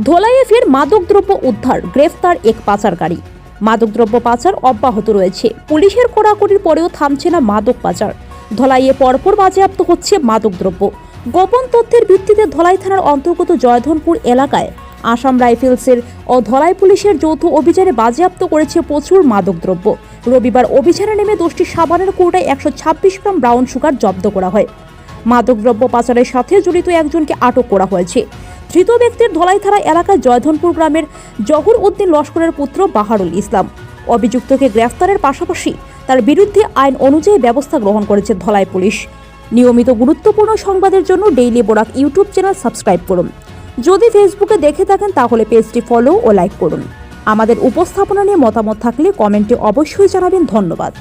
ধোলাইয়ে ফের মাদকদ্রব্য উদ্ধার, গ্রেফতার এক পাচারকারী। মাদকদ্রব্য পাচার অব্যাহত রয়েছে। পুলিশের কড়াকড়ির পরেও থামছে না মাদক পাচার। ধোলাইয়ে পরপর বাজেয়াপ্ত হচ্ছে মাদকদ্রব্য। গোপন তথ্যের ভিত্তিতে ধলাই থানার অন্তর্গত জয়ধনপুর এলাকায় আসাম রাইফেলসের ও ধলাই পুলিশের যৌথ অভিযানে বাজেয়াপ্ত করেছে প্রচুর মাদকদ্রব্য। রবিবার অভিযানে নেমে 10টি সাবানের কৌটায় 126 গ্রাম ব্রাউন সুগার জব্দ করা হয়। মাদকদ্রব্য পাচারের সাথে জড়িত একজনকে আটক করা হয়েছে। ধৃত ব্যক্তির ধলাই থানা এলাকায় জয়ধনপুর গ্রামের জহুর উদ্দিন লস্করের পুত্র বাহারুল ইসলাম। অভিযুক্তকে গ্রেফতারের পাশাপাশি তার বিরুদ্ধে আইন অনুযায়ী ব্যবস্থা গ্রহণ করেছে ধলাই পুলিশ। নিয়মিত গুরুত্বপূর্ণ সংবাদের জন্য ডেইলি বোরাক ইউটিউব চ্যানেল সাবস্ক্রাইব করুন। যদি ফেসবুকে দেখে থাকেন তাহলে পেজটি ফলো ও লাইক করুন। আমাদের উপস্থাপনা নিয়ে মতামত থাকলে কমেন্টে অবশ্যই জানাবেন। ধন্যবাদ।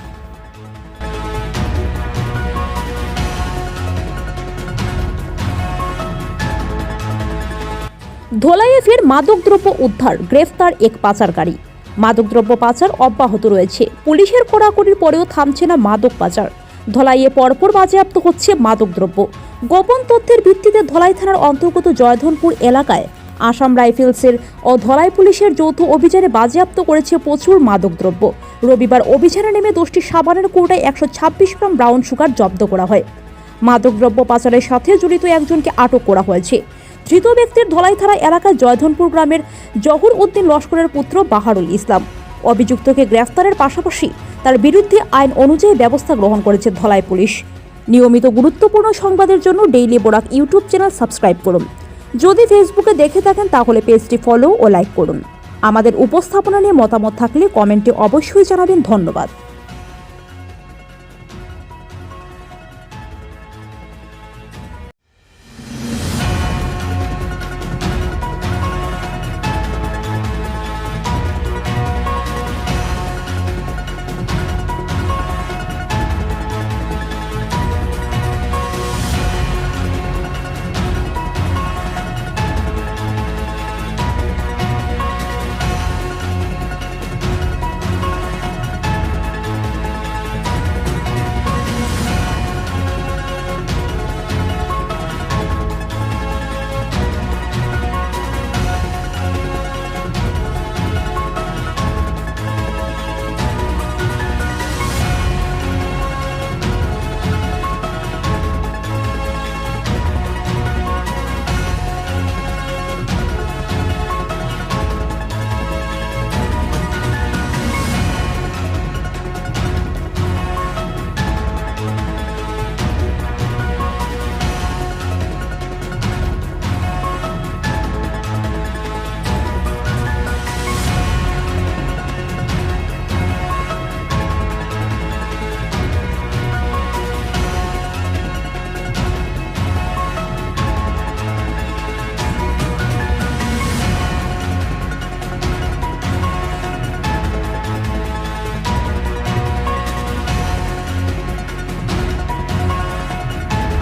ধোলাইয়ে ফের মাদকদ্রব্য উদ্ধার, গ্রেফতার এক পাচারকারী। মাদকদ্রব্য পাচার অব্যাহত রয়েছে। পুলিশের কড়াকড়ির পরেও থামছে না মাদক পাচার। ধোলাইয়ে পরপর বাজেয়াপ্ত হচ্ছে মাদকদ্রব্য। গোপন তথ্যের ভিত্তিতে ধলাই থানার অন্তর্গত জয়ধনপুর এলাকায় আসাম রাইফেলসের ও ধলাই পুলিশের যৌথ অভিযানে বাজেয়াপ্ত করেছে প্রচুর মাদকদ্রব্য। রবিবার অভিযানে নেমে 10টি সাবানের কৌটায় 126 গ্রাম ব্রাউন সুগার জব্দ করা হয়। মাদকদ্রব্য পাচারের সাথে জড়িত একজনকে আটক করা হয়েছে। ধৃত ব্যক্তির ধলাই থানা এলাকায় জয়ধনপুর গ্রামের জহুর উদ্দিন লস্করের পুত্র বাহারুল ইসলাম। অভিযুক্তকে গ্রেফতারের পাশাপাশি তার বিরুদ্ধে আইন অনুযায়ী ব্যবস্থা গ্রহণ করেছে ধলাই পুলিশ। নিয়মিত গুরুত্বপূর্ণ সংবাদের জন্য ডেইলি বোরাক ইউটিউব চ্যানেল সাবস্ক্রাইব করুন। যদি ফেসবুকে দেখে থাকেন তাহলে পেজটি ফলো ও লাইক করুন। আমাদের উপস্থাপনা নিয়ে মতামত থাকলে কমেন্টে অবশ্যই জানাবেন। ধন্যবাদ।